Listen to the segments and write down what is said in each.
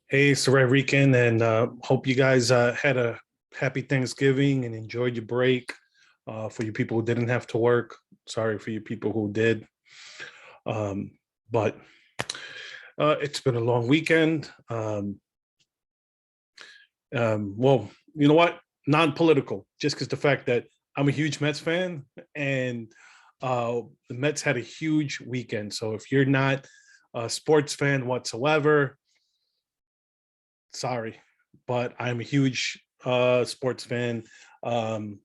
Hey, it's the Red Weekend, and hope you guys had a happy Thanksgiving and enjoyed your break. For you people who didn't have to work, sorry for you people who did. Um, but it's been a long weekend. Well, you know what? Non-political, just because the fact that I'm a huge Mets fan, and the Mets had a huge weekend. So if you're not a sports fan whatsoever, sorry, but I'm a huge sports fan. Um,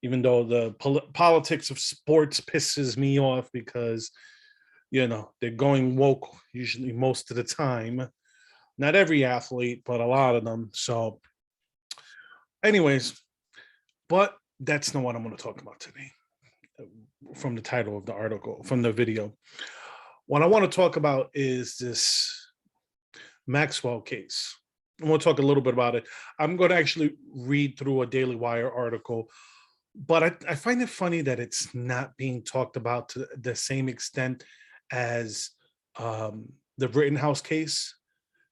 Even though the politics of sports pisses me off because they're going woke usually most of the time. Not every athlete, but a lot of them. So, anyways, but that's not what I'm going to talk about today. From the title of the article, from the video, what I want to talk about is this Maxwell case. I want to talk a little bit about it. I'm going to actually read through a Daily Wire article, but I find it funny that it's not being talked about to the same extent as the Rittenhouse case,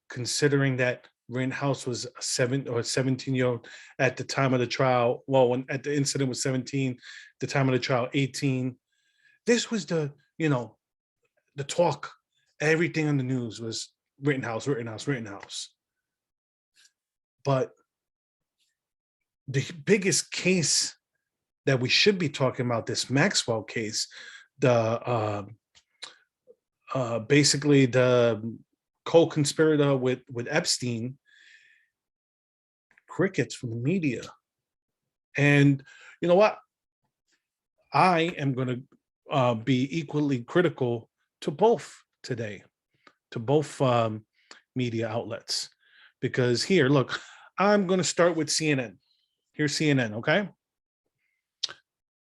considering that Rittenhouse was a 17-year-old at the time of the trial. Well, when at the incident was 17, the time of the trial 18. This was the talk. Everything on the news was Rittenhouse, Rittenhouse, Rittenhouse. But the biggest case that we should be talking about, this Maxwell case, the basically the co-conspirator with Epstein, crickets from the media. And you know what? I am going to be equally critical to both today, to both media outlets, because here, look, I'm going to start with CNN. Here's CNN, okay?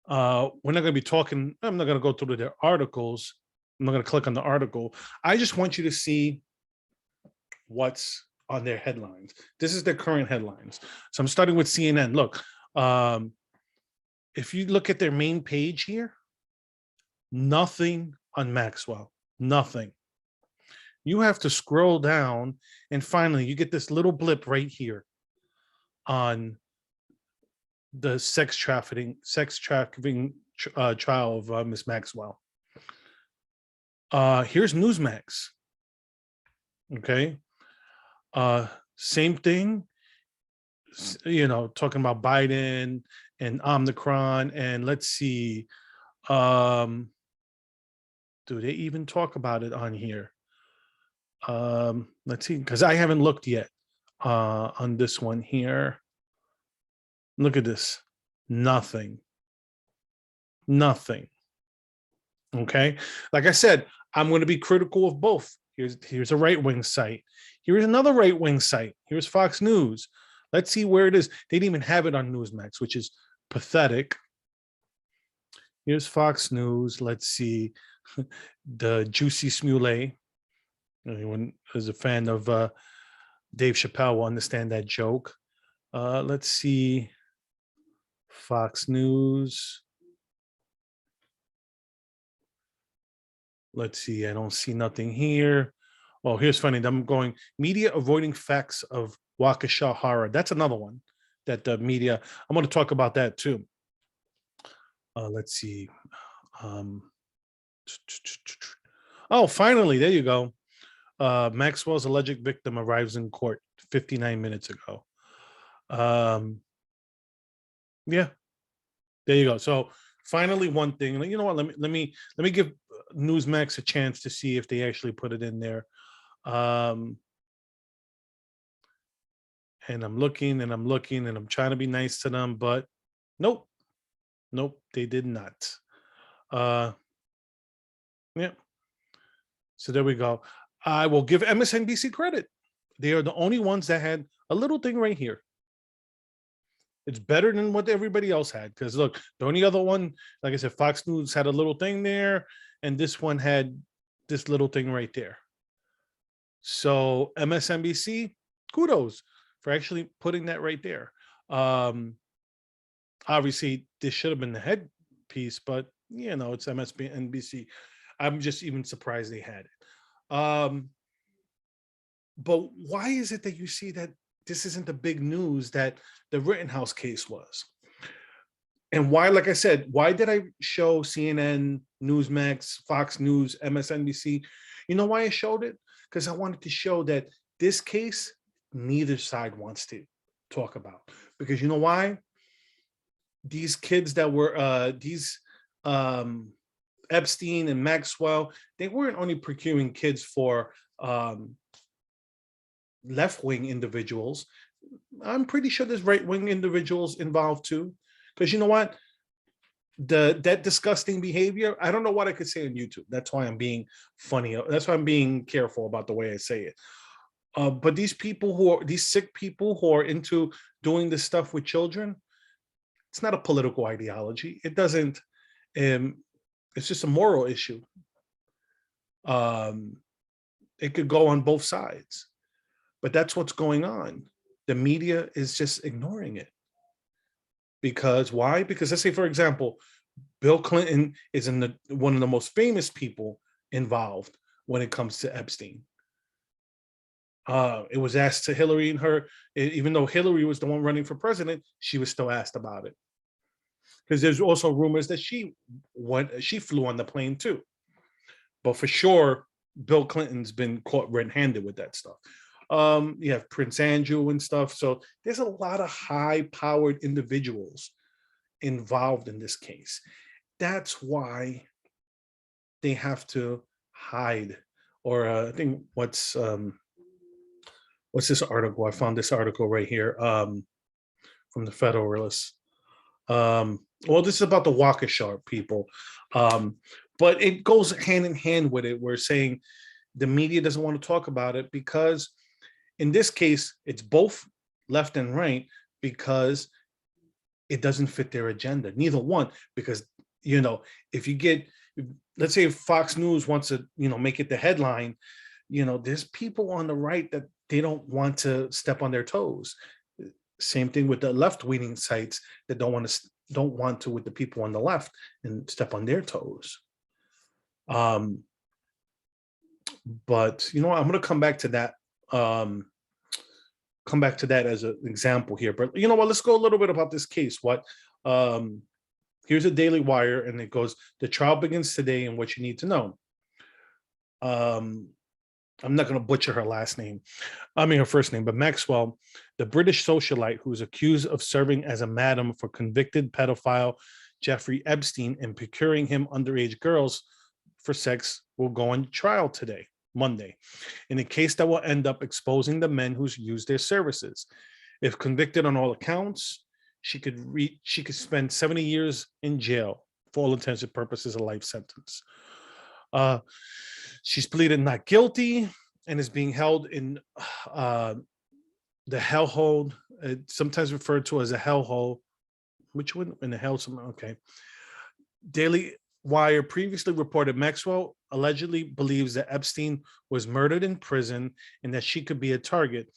We're not going to be talking. I'm not going to go through their articles. I'm not going to click on the article. I just want you to see what's on their headlines. This is their current headlines. So I'm starting with CNN. Look, if you look at their main page here, nothing on Maxwell, nothing. You have to scroll down, and finally you get this little blip right here on the sex trafficking trial of Miss Maxwell. Here's Newsmax. Okay. Same thing, talking about Biden and Omicron. And let's see, do they even talk about it on here? Let's see, because I haven't looked yet on this one here. Look at this. Nothing. Okay. Like I said, I'm going to be critical of both. Here's a right-wing site. Here's another right-wing site. Here's Fox News. Let's see where it is. They didn't even have it on Newsmax, which is pathetic. Here's Fox News. Let's see. The Juicy Smule. Anyone who's a fan of Dave Chappelle will understand that joke. Let's see. Fox News. Let's see. I don't see nothing here. Oh, here's funny. I'm going media avoiding facts of Waukesha horror. That's another one that the media. I'm going to talk about that too. Let's see. Oh, finally, there you go. Maxwell's alleged victim arrives in court 59 minutes ago. Yeah, there you go. So finally, one thing. You know what? Let me give Newsmax a chance to see if they actually put it in there. And I'm looking and I'm looking and I'm trying to be nice to them, but nope, they did not. Yeah. So there we go. I will give MSNBC credit. They are the only ones that had a little thing right here. It's better than what everybody else had, because look, the only other one, like I said, Fox News had a little thing there, and this one had this little thing right there. So MSNBC, kudos for actually putting that right there. Obviously, this should have been the headpiece, but it's MSNBC. I'm just even surprised they had it. But why is it that you see that this isn't the big news that the Rittenhouse case was? And why, like I said, why did I show CNN, Newsmax, Fox News, MSNBC? You know why I showed it? Because I wanted to show that this case, neither side wants to talk about. Because you know why? These kids that were these Epstein and Maxwell, they weren't only procuring kids for left-wing individuals. I'm pretty sure there's right-wing individuals involved too. Because you know what? That disgusting behavior, I don't know what I could say on YouTube. That's why I'm being funny. That's why I'm being careful about the way I say it. But these sick people who are into doing this stuff with children, it's not a political ideology. It doesn't, it's just a moral issue. It could go on both sides, but that's what's going on. The media is just ignoring it. Because why? Because let's say, for example, Bill Clinton is one of the most famous people involved when it comes to Epstein. It was asked to Hillary and her, even though Hillary was the one running for president, she was still asked about it. Because there's also rumors that she flew on the plane too. But for sure, Bill Clinton's been caught red-handed with that stuff. You have Prince Andrew and stuff. So there's a lot of high-powered individuals involved in this case. That's why they have to hide. Or I think what's this article? I found this article right here from the Federalists. Well, this is about the Waukesha people. But it goes hand in hand with it. We're saying the media doesn't want to talk about it because in this case, it's both left and right because it doesn't fit their agenda. Neither one, because, if you get, let's say if Fox News wants to, make it the headline, there's people on the right that they don't want to step on their toes. Same thing with the left-leaning sites that don't want to with the people on the left and step on their toes. But I'm going to come back to that. As an example here. But you know what? Let's go a little bit about this case. Here's a Daily Wire, and it goes: the trial begins today, and what you need to know. I'm not going to butcher her last name. I mean her first name, but Maxwell, the British socialite who is accused of serving as a madam for convicted pedophile Jeffrey Epstein and procuring him underage girls for sex, will go on trial today, Monday, in a case that will end up exposing the men who's used their services. If convicted on all accounts, she could spend 70 years in jail, for all intents and purposes, a life sentence. She's pleaded not guilty and is being held in the hellhole, sometimes referred to as a hellhole. Which one? In the hell? Okay. Daily Wire previously reported Maxwell allegedly believes that Epstein was murdered in prison and that she could be a target.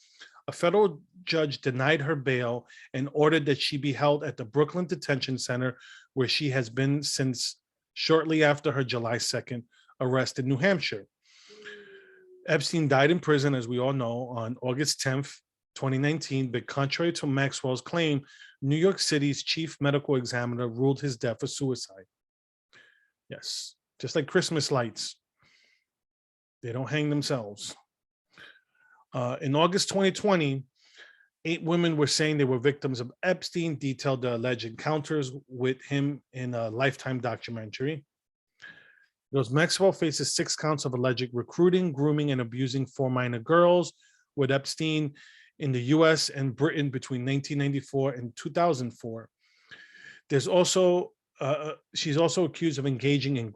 A federal judge denied her bail and ordered that she be held at the Brooklyn Detention Center, where she has been since shortly after her July 2nd arrest in New Hampshire. Epstein died in prison, as we all know, on August 10th, 2019, but contrary to Maxwell's claim, New York City's chief medical examiner ruled his death a suicide. Yes, just like Christmas lights. They don't hang themselves. In August 2020, 8 women were saying they were victims of Epstein, detailed the alleged encounters with him in a Lifetime documentary. Maxwell faces 6 counts of alleged recruiting, grooming, and abusing 4 minor girls with Epstein in the US and Britain between 1994 and 2004. There's also she's also accused of engaging in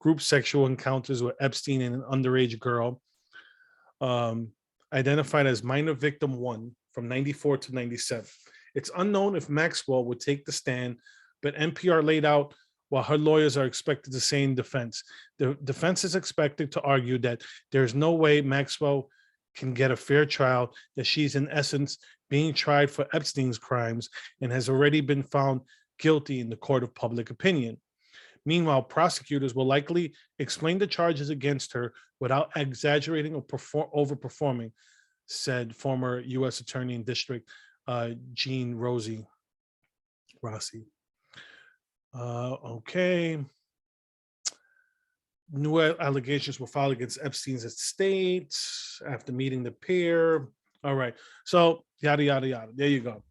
group sexual encounters with Epstein and an underage girl, identified as minor victim 1 from 94 to 97. It's unknown if Maxwell would take the stand, but NPR laid out while her lawyers are expected to say in defense. The defense is expected to argue that there's no way Maxwell can get a fair trial, that she's in essence being tried for Epstein's crimes and has already been found guilty in the court of public opinion. Meanwhile, prosecutors will likely explain the charges against her without exaggerating or overperforming, said former U.S. Attorney in District Jean Rossi. Okay. New allegations were filed against Epstein's estate after meeting the pair. All right. So yada, yada, yada. There you go.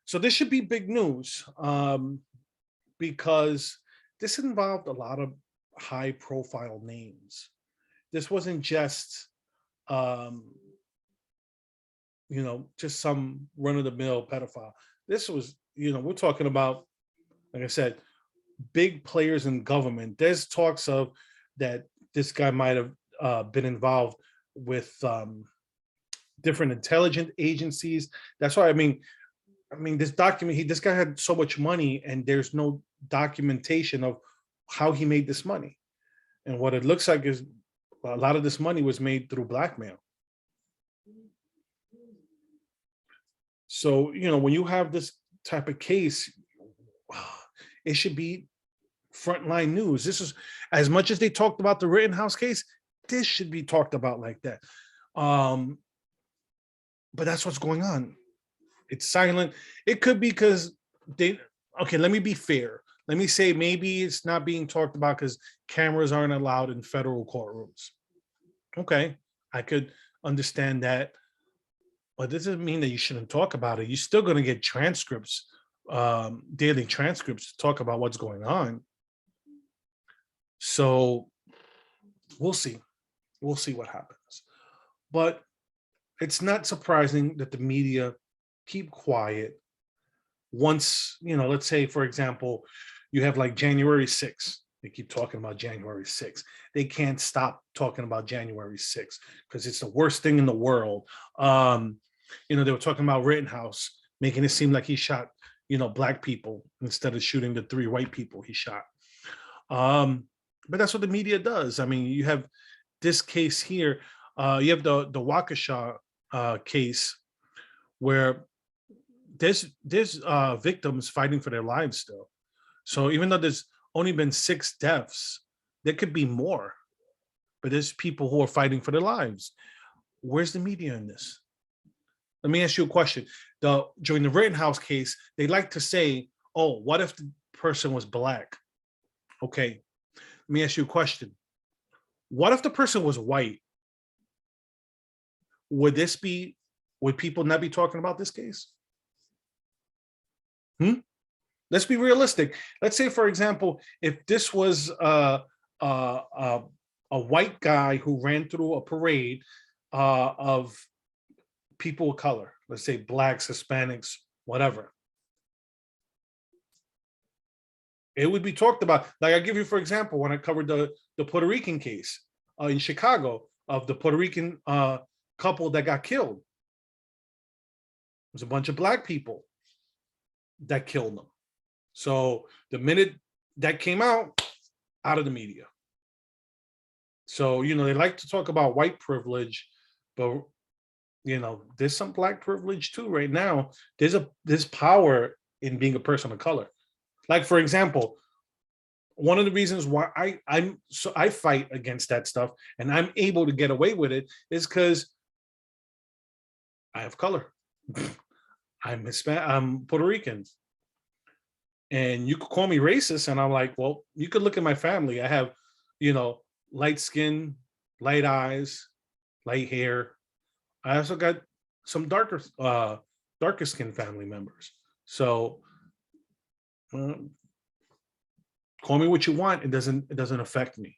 So this should be big news because this involved a lot of high profile names. This wasn't just, just some run of the mill pedophile. This was, we're talking about, like I said, big players in government. There's talks of that this guy might have been involved with different intelligence agencies. That's why I mean, this document. This guy had so much money, and there's no documentation of how he made this money. And what it looks like is a lot of this money was made through blackmail. So when you have this type of case, it should be frontline news. This is, as much as they talked about the Rittenhouse case, this should be talked about like that. But that's what's going on. It's silent. It could be because let me be fair. Let me say maybe it's not being talked about because cameras aren't allowed in federal courtrooms. Okay, I could understand that. But this doesn't mean that you shouldn't talk about it. You're still going to get transcripts, daily transcripts to talk about what's going on. So we'll see. We'll see what happens. But it's not surprising that the media keep quiet once, let's say, for example, you have like January 6th. They keep talking about January 6th. They can't stop talking about January 6th because it's the worst thing in the world. They were talking about Rittenhouse, making it seem like he shot, black people instead of shooting the 3 white people he shot. But that's what the media does. I mean, you have this case here. You have the Waukesha case where there's victims fighting for their lives still. So even though there's only been 6 deaths, there could be more. But there's people who are fighting for their lives. Where's the media in this? Let me ask you a question. During the Rittenhouse case, they like to say, oh, what if the person was black? Okay, let me ask you a question. What if the person was white? Would people not be talking about this case? Let's be realistic. Let's say, for example, if this was a white guy who ran through a parade of people of color, let's say blacks, Hispanics, whatever, it would be talked about. Like I give you, for example, when I covered the Puerto Rican case in Chicago of the Puerto Rican couple that got killed. It was a bunch of black people that killed them. So the minute that came out of the media. So, they like to talk about white privilege, but there's some black privilege too right now. There's power in being a person of color. Like, for example, one of the reasons why I fight against that stuff and I'm able to get away with it is because I have color. I'm Hispanic, I'm Puerto Rican. And you could call me racist, and I'm like, well, you could look at my family. I have, light skin, light eyes, light hair. I also got some darker skin family members. So call me what you want. It doesn't affect me.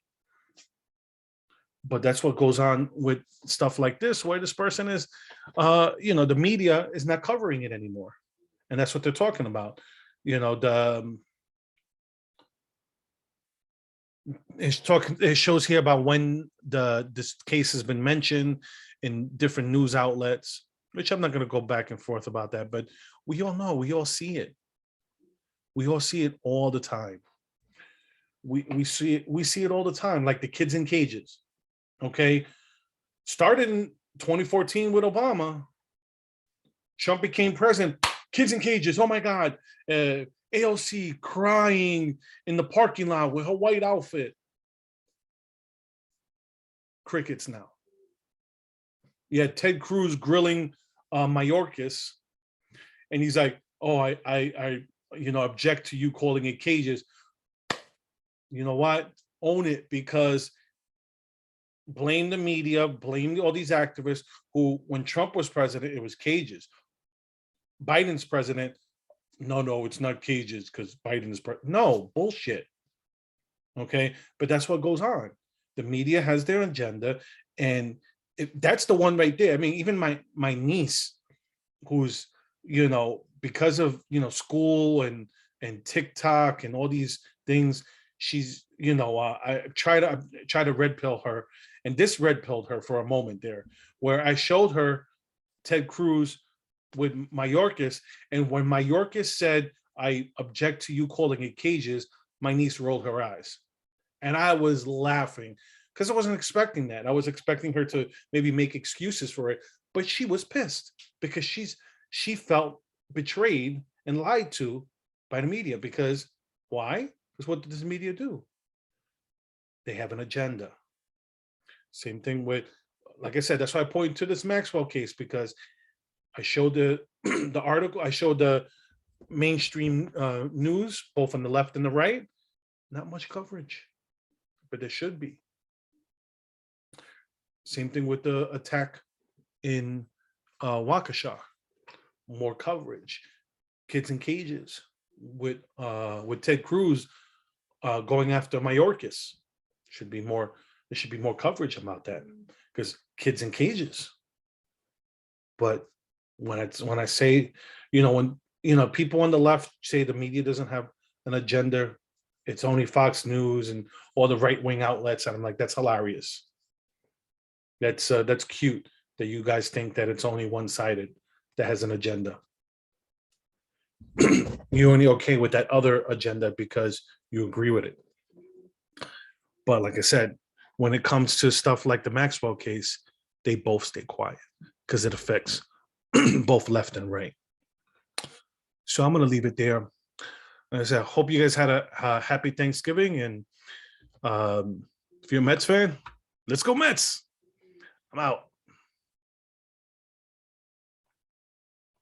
But that's what goes on with stuff like this, where this person is, the media is not covering it anymore. And that's what they're talking about. It shows here about when this case has been mentioned in different news outlets, which I'm not going to go back and forth about that, but we all know, we all see it. We all see it all the time. We see it all the time, like the kids in cages. Okay, started in 2014 with Obama. Trump became president. Kids in cages. Oh my God. AOC crying in the parking lot with her white outfit. Crickets now. You had Ted Cruz grilling Mayorkas, and he's like, "Oh, I object to you calling it cages." You know what? Own it, because blame the media, blame all these activists who, when Trump was president, it was cages. Biden's president, no, it's not cages because Biden's no, bullshit. Okay, but that's what goes on. The media has their agenda, and that's the one right there. I mean, even my niece, who's because of school and TikTok and all these things, she's I try to red pill her, and this red pilled her for a moment there, where I showed her Ted Cruz with Mayorkas, and when Mayorkas said, "I object to you calling it cages," my niece rolled her eyes, and I was laughing because I wasn't expecting that. I was expecting her to maybe make excuses for it, but she was pissed because she felt betrayed and lied to by the media. Because why? Because what does the media do? They have an agenda. Same thing with, like I said, that's why I point to this Maxwell case, because I showed the the article, I showed the mainstream news, both on the left and the right, not much coverage, but there should be. Same thing with the attack in Waukesha, more coverage. Kids in cages with Ted Cruz going after Mayorkas. Should be more. There should be more coverage about that, because kids in cages. But when I say, when people on the left say the media doesn't have an agenda, it's only Fox News and all the right-wing outlets, and I'm like, that's hilarious. That's cute that you guys think that it's only one-sided that has an agenda. You're only okay with that other agenda because you agree with it. But like I said, when it comes to stuff like the Maxwell case, they both stay quiet because it affects both left and right. So I'm going to leave it there. Like I said, I hope you guys had a happy Thanksgiving. And if you're a Mets fan, let's go Mets. I'm out.